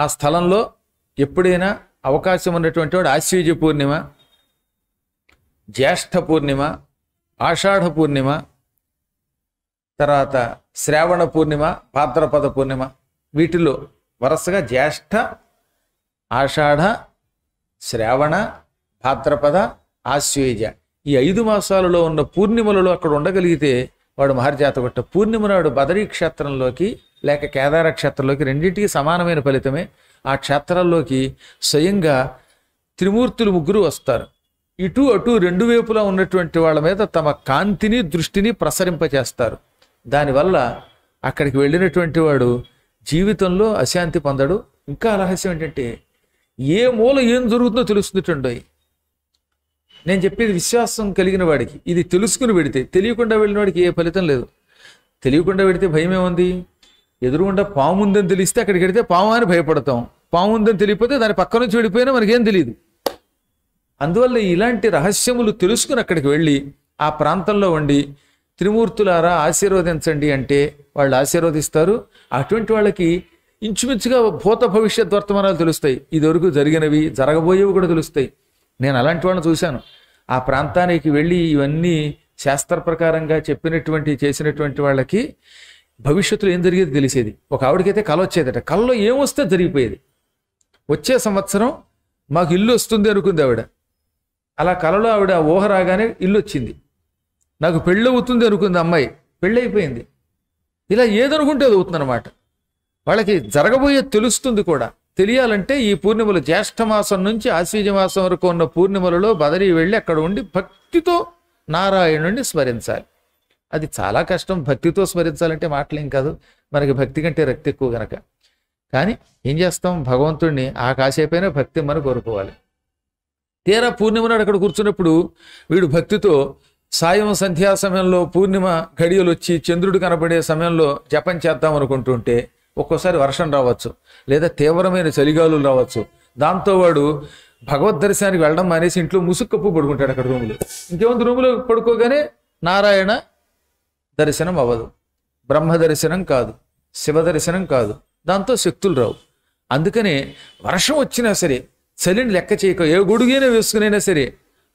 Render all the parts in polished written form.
ఆ స్థలంలో ఎప్పుడైనా అవకాశం ఉన్నటువంటి వాడు ఆశ్వీజ పూర్ణిమ, జ్యేష్ఠ పూర్ణిమ, ఆషాఢ పూర్ణిమ, తర్వాత శ్రావణ పూర్ణిమ, భాద్రపద పూర్ణిమ, వీటిలో వరుసగా జ్యేష్ఠ, ఆషాఢ, శ్రావణ, భాద్రపద, ఆశ్వేజ ఈ 5 మాసాలలో ఉన్న పూర్ణిమలలో అక్కడ ఉండగలిగితే వాడు మహర్జాతకొట్ట. పూర్ణిమ నాడు బదరీ క్షేత్రంలోకి లేక కేదార క్షేత్రంలోకి రెండింటికి సమానమైన ఫలితమే. ఆ క్షేత్రాల్లోకి స్వయంగా త్రిమూర్తులు ముగ్గురు వస్తారు. ఇటు అటు 2 వైపులా ఉన్నటువంటి వాళ్ళ మీద తమ కాంతిని దృష్టిని ప్రసరింపచేస్తారు. దానివల్ల అక్కడికి వెళ్ళినటువంటి వాడు జీవితంలో అశాంతి పొందడు. ఇంకా రహస్యం ఏంటంటే ఏ మూల ఏం జరుగుతుందో తెలుస్తుందండి. నేను చెప్పేది విశ్వాసం కలిగిన వాడికి. ఇది తెలుసుకుని వెడితే, తెలియకుండా వెళ్ళిన వాడికి ఏ ఫలితం లేదు. తెలియకుండా వెడితే భయం ఏముంది? ఎదురుగుండా పాము ఉందని తెలిస్తే అక్కడికి వెడితే పాము అని భయపడతాం. పాము ఉందని తెలియకపోతే దాని పక్క నుంచి వెళ్ళిపోయినా మనకేం తెలియదు. అందువల్ల ఇలాంటి రహస్యములు తెలుసుకుని అక్కడికి వెళ్ళి ఆ ప్రాంతంలో ఉండి త్రిమూర్తులారా ఆశీర్వదించండి అంటే వాళ్ళు ఆశీర్వదిస్తారు. అటువంటి వాళ్ళకి ఇంచుమించుగా భూత భవిష్యత్ వర్తమానాలు తెలుస్తాయి. ఇదివరకు జరిగినవి జరగబోయేవి కూడా తెలుస్తాయి. నేను అలాంటి వాళ్ళని చూశాను. ఆ ప్రాంతానికి వెళ్ళి ఇవన్నీ శాస్త్ర ప్రకారంగా చెప్పినటువంటి చేసినటువంటి వాళ్ళకి భవిష్యత్తులో ఏం జరిగేది తెలిసేది. ఒక ఆవిడకైతే కళ వచ్చేదట. కళలో ఏమొస్తే జరిగిపోయేది. వచ్చే సంవత్సరం మాకు ఇల్లు వస్తుంది అనుకుంది ఆవిడ. అలా కళలో ఆవిడ ఊహ రాగానే ఇల్లు వచ్చింది. నాకు పెళ్ళి అవుతుంది అనుకుంది అమ్మాయి, పెళ్ళి అయిపోయింది. ఇలా ఏదనుకుంటే అది అవుతుంది అనమాట. వాళ్ళకి జరగబోయేది తెలుస్తుంది కూడా. తెలియాలంటే ఈ పూర్ణిమలు జ్యేష్ఠ మాసం నుంచి ఆశ్వీజ మాసం వరకు ఉన్న పూర్ణిమలలో బదరీ వెళ్ళి అక్కడ ఉండి భక్తితో నారాయణుడిని స్మరించాలి. అది చాలా కష్టం. భక్తితో స్మరించాలంటే మాటలేం కాదు. మనకి భక్తి కంటే రక్తి ఎక్కువ గనక. కానీ ఏం చేస్తాం, భగవంతుడిని ఆ కాసేపైనా భక్తి మనం కోరుకోవాలి. తీరా పూర్ణిమ నాడు అక్కడ కూర్చున్నప్పుడు వీడు భక్తితో సాయం సంధ్యా సమయంలో పూర్ణిమ ఘడియలు వచ్చి చంద్రుడు కనబడే సమయంలో జపం చేద్దాం అనుకుంటుంటే ఒక్కోసారి వర్షం రావచ్చు, లేదా తీవ్రమైన చలిగాలులు రావచ్చు. దాంతో వాడు భగవద్ దర్శనానికి వెళ్ళడం మానేసి ఇంట్లో ముసుక్కప్పు పడుకుంటాడు. అక్కడ రూములో ఇంకేముంది, రూములో పడుకోగానే నారాయణ దర్శనం అవ్వదు, బ్రహ్మ దర్శనం కాదు, శివ దర్శనం కాదు. దాంతో శక్తులు రావు. అందుకనే వర్షం వచ్చినా సరే చలిని లెక్క చేయక ఏ గొడుగైనా వేసుకునైనా సరే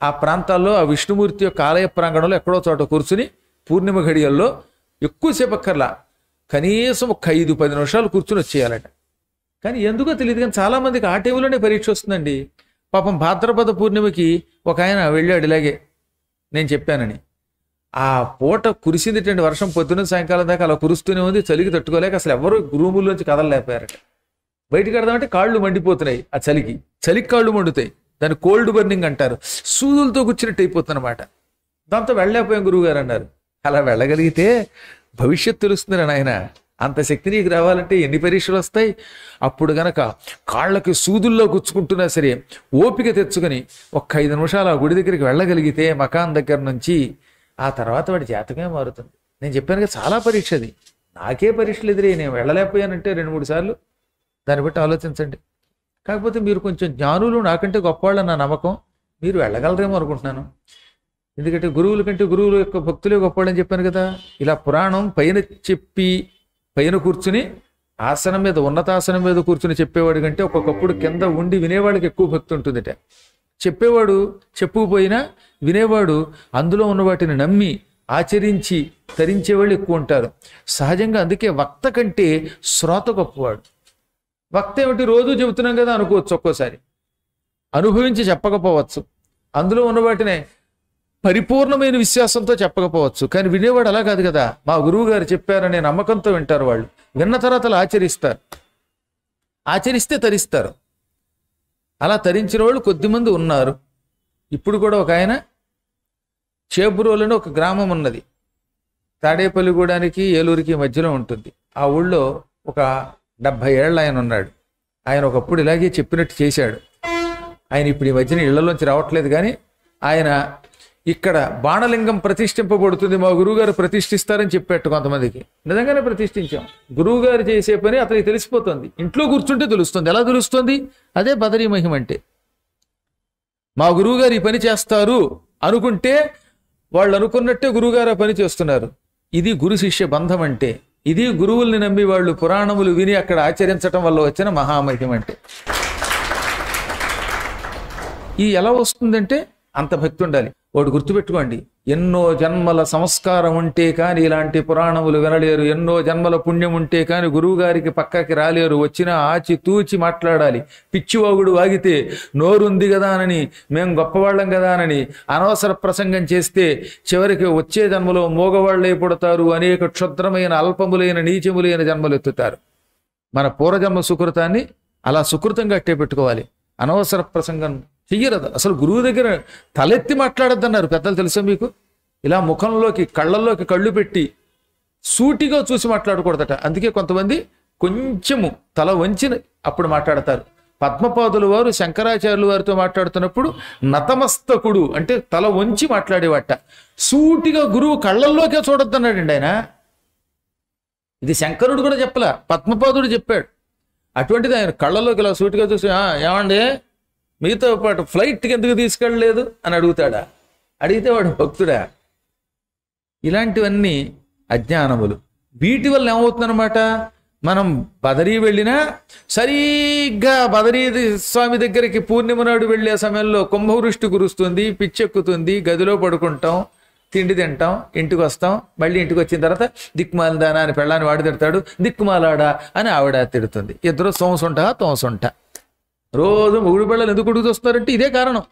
ఆ ప్రాంతాల్లో ఆ విష్ణుమూర్తి యొక్క ఆలయ ప్రాంగణంలో ఎక్కడో చోట కూర్చుని పూర్ణిమ ఘడియల్లో ఎక్కువసేపు అక్కర్లా, కనీసం ఒక 5-10 నిమిషాలు కూర్చుని వచ్చేయాలట. కానీ ఎందుకో తెలియదు, కానీ చాలామందికి ఆ టైంలోనే పరీక్ష వస్తుందండి. పాపం భాద్రపద పూర్ణిమకి ఒక ఆయన వెళ్ళాడు ఇలాగే నేను చెప్పానని. ఆ పూట కురిసిందిటండి వర్షం, పొద్దున్న సాయంకాలం దాకా అలా కురుస్తూనే ఉంది. చలికి తట్టుకోలేక అసలు ఎవరు రూముల్లోంచి కదలలేకపోయారట. బయటికి వెడదామంటే కాళ్ళు మండిపోతున్నాయి. ఆ చలికి కాళ్ళు మండుతాయి. దాన్ని కోల్డ్ బర్నింగ్ అంటారు. సూదులతో కూర్చున్నట్టు అయిపోతుంది అనమాట. దాంతో వెళ్ళలేకపోయాం గురువుగారు అన్నారు. అలా వెళ్ళగలిగితే భవిష్యత్తు తెలుస్తుంది నాయన. అంత శక్తి నీకు రావాలంటే ఎన్ని పరీక్షలు వస్తాయి? అప్పుడు గనక కాళ్ళకి సూదుల్లో గుచ్చుకుంటున్నా సరే ఓపిక తెచ్చుకొని ఒక 5 నిమిషాలు ఆ గుడి దగ్గరికి వెళ్ళగలిగితే మకాన్ దగ్గర నుంచి ఆ తర్వాత వాడి జాతకమే మారుతుంది. నేను చెప్పాను కదా, చాలా పరీక్షది. నాకే పరీక్షలు ఎదురే, నేను వెళ్ళలేకపోయానంటే 2-3 సార్లు. దాన్ని బట్టి ఆలోచించండి. కాకపోతే మీరు కొంచెం జ్ఞానులు, నాకంటే గొప్పవాళ్ళ నా నమ్మకం. మీరు వెళ్ళగలరేమో అనుకుంటున్నాను. ఎందుకంటే గురువుల కంటే గురువుల యొక్క భక్తులే గొప్పవాళ్ళని చెప్పాను కదా. ఇలా పురాణం పైన చెప్పి పైన కూర్చుని ఆసనం మీద, ఉన్నతాసనం మీద కూర్చుని చెప్పేవాడు కంటే ఒక్కొక్కప్పుడు కింద ఉండి వినేవాడికి ఎక్కువ భక్తి ఉంటుందిట. చెప్పేవాడు చెప్పుకుపోయినా వినేవాడు అందులో ఉన్న వాటిని నమ్మి ఆచరించి తరించేవాళ్ళు ఎక్కువ ఉంటారు సహజంగా. అందుకే వక్త కంటే శ్రోత గొప్పవాడు. వక్త ఏమిటి, రోజు చెబుతున్నాం కదా అనుకోవచ్చు, ఒక్కోసారి అనుభవించి చెప్పకపోవచ్చు, అందులో ఉన్న వాటినే పరిపూర్ణమైన విశ్వాసంతో చెప్పకపోవచ్చు. కానీ వినేవాడు అలా కాదు కదా. మా గురువు గారు చెప్పారనే నమ్మకంతో వింటారు. వాళ్ళు విన్న తర్వాత ఆచరిస్తారు, ఆచరిస్తే తరిస్తారు. అలా తరించిన వాళ్ళు కొద్దిమంది ఉన్నారు. ఇప్పుడు కూడా ఒక ఆయన చేబ్రోలని ఒక గ్రామం ఉన్నది, తాడేపల్లిగూడానికి ఏలూరికి మధ్యలో ఉంటుంది. ఆ ఊళ్ళో ఒక 70 ఏళ్ళ ఆయన ఉన్నాడు. ఆయన ఒకప్పుడు ఇలాగే చెప్పినట్టు చేశాడు. ఆయన ఇప్పుడు ఈ మధ్యన ఇళ్లలోంచి రావట్లేదు. కానీ ఆయన ఇక్కడ బాణలింగం ప్రతిష్ఠింపబడుతుంది, మా గురువుగారు ప్రతిష్ఠిస్తారని చెప్పేట్టు కొంతమందికి. నిజంగానే ప్రతిష్ఠించాం. గురువుగారు చేసే పని అతనికి తెలిసిపోతుంది. ఇంట్లో కూర్చుంటే తెలుస్తుంది. ఎలా తెలుస్తుంది? అదే బదరీ మహిమ అంటే. మా గురువుగారు ఈ పని చేస్తారు అనుకుంటే వాళ్ళు అనుకున్నట్టే గురువుగారు ఆ పని చేస్తున్నారు. ఇది గురు శిష్య బంధం అంటే. ఇది గురువుల్ని నమ్మి వాళ్ళు పురాణములు విని అక్కడ ఆచరించటం వల్ల వచ్చిన మహామహిమ అంటే. ఈ ఎలా వస్తుందంటే అంత భక్తి ఉండాలి. ఒకటి గుర్తుపెట్టుకోండి, ఎన్నో జన్మల సంస్కారం ఉంటే కానీ ఇలాంటి పురాణములు వినలేరు, ఎన్నో జన్మల పుణ్యం ఉంటే కానీ గురువు గారికి పక్కకి రాలేరు. వచ్చినా ఆచి తూచి మాట్లాడాలి. పిచ్చివాగుడు వాగితే నోరుంది కదా అని, మేము గొప్పవాళ్ళం కదా అని అనవసర ప్రసంగం చేస్తే చివరికి వచ్చే జన్మలో మోగవాళ్లే పుడతారు, అనేక క్షుద్రమైన అల్పములైన నీచములైన జన్మలు ఎత్తుతారు. మన పూర్వజన్మ సుకృతాన్ని అలా సుకృతంగా అట్టే పెట్టుకోవాలి. అనవసర ప్రసంగం చెయ్యరదు. అసలు గురువు దగ్గర తలెత్తి మాట్లాడద్దన్నారు పెద్దలు, తెలుసా మీకు? ఇలా ముఖంలోకి కళ్ళల్లోకి కళ్ళు పెట్టి సూటిగా చూసి మాట్లాడకూడదట. అందుకే కొంతమంది కొంచెము తల వంచి అప్పుడు మాట్లాడతారు. పద్మపాదుల వారు శంకరాచార్యుల వారితో మాట్లాడుతున్నప్పుడు నతమస్తకుడు అంటే తల వంచి మాట్లాడేవాట. సూటిగా గురువు కళ్ళల్లోకే చూడొద్దన్నాడండి ఆయన. ఇది శంకరుడు కూడా చెప్పలా, పద్మపాదుడు చెప్పాడు. అటువంటిది ఆయన కళ్ళల్లోకి ఇలా సూటిగా చూసి ఏమండి మీతో పాటు ఫ్లైట్కి ఎందుకు తీసుకెళ్ళలేదు అని అడుగుతాడా? అడిగితే వాడు భక్తుడా? ఇలాంటివన్నీ అజ్ఞానములు. వీటి వల్ల ఏమవుతుందన్నమాట, మనం బదరీ వెళ్ళినా సరిగ్గా బదరీ స్వామి దగ్గరికి పూర్ణిమ నాడు వెళ్ళే సమయంలో కుంభవృష్టి కురుస్తుంది, పిచ్చెక్కుతుంది, గదిలో పడుకుంటాం, తిండి తింటాం, ఇంటికి వస్తాం. మళ్ళీ ఇంటికి వచ్చిన తర్వాత దిక్కుమాలిదానా అని పెళ్ళాన్ని వాడు తిడతాడు, దిక్కుమాలాడా అని ఆవిడ తిడుతుంది. ఇద్దరు తోమసుంటా తోమసుంటా. రోజు మొగుడు పిల్లలు ఎందుకు ఉడుకుతొస్తున్నారంటే ఇదే కారణం.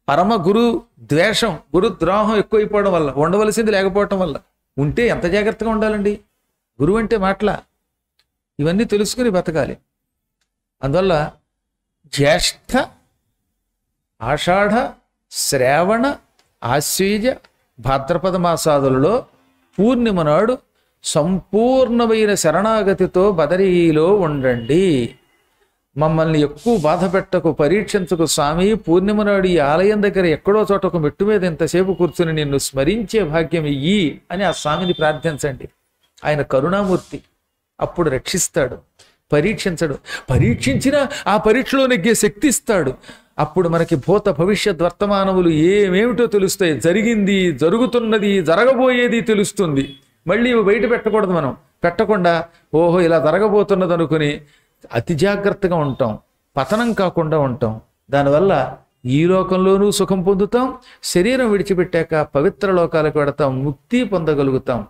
పరమ గురు ద్వేషం, గురు ద్రోహం ఎక్కువైపోవడం వల్ల, ఉండవలసింది లేకపోవటం వల్ల. ఉంటే ఎంత జాగ్రత్తగా ఉండాలండి. గురువు అంటే మాటల ఇవన్నీ తెలుసుకుని బతకాలి. అందువల్ల జ్యేష్ఠ, ఆషాఢ, శ్రావణ, ఆశ్వీజ, భాద్రపద మాసాదులలో పూర్ణిమ నాడు సంపూర్ణమైన శరణాగతితో బదరీలో ఉండండి. మమ్మల్ని ఎక్కువ బాధ పెట్టకు, పరీక్షించకు స్వామి. పూర్ణిమ నాడు ఈ ఆలయం దగ్గర ఎక్కడో చోట ఒక మెట్టు మీద ఇంతసేపు కూర్చుని నిన్ను స్మరించే భాగ్యం ఇయ్యి అని ఆ స్వామిని ప్రార్థించండి. ఆయన కరుణామూర్తి, అప్పుడు రక్షిస్తాడు, పరీక్షించడు. పరీక్షించినా ఆ పరీక్షలో నెగ్గే శక్తి ఇస్తాడు. అప్పుడు మనకి భూత భవిష్యత్ వర్తమానములు ఏమేమిటో తెలుస్తాయి. జరిగింది, జరుగుతున్నది, జరగబోయేది తెలుస్తుంది. మళ్ళీ ఇవి బయట పెట్టకూడదు. మనం పెట్టకుండా ఓహో ఇలా జరగబోతున్నది అనుకుని అతి జాగ్రత్తగా ఉంటాం, పతనం కాకుండా ఉంటాం. దానివల్ల ఈ లోకంలోనూ సుఖం పొందుతాం, శరీరం విడిచిపెట్టాక పవిత్ర లోకాలకు వెడతాం, ముక్తి పొందగలుగుతాం.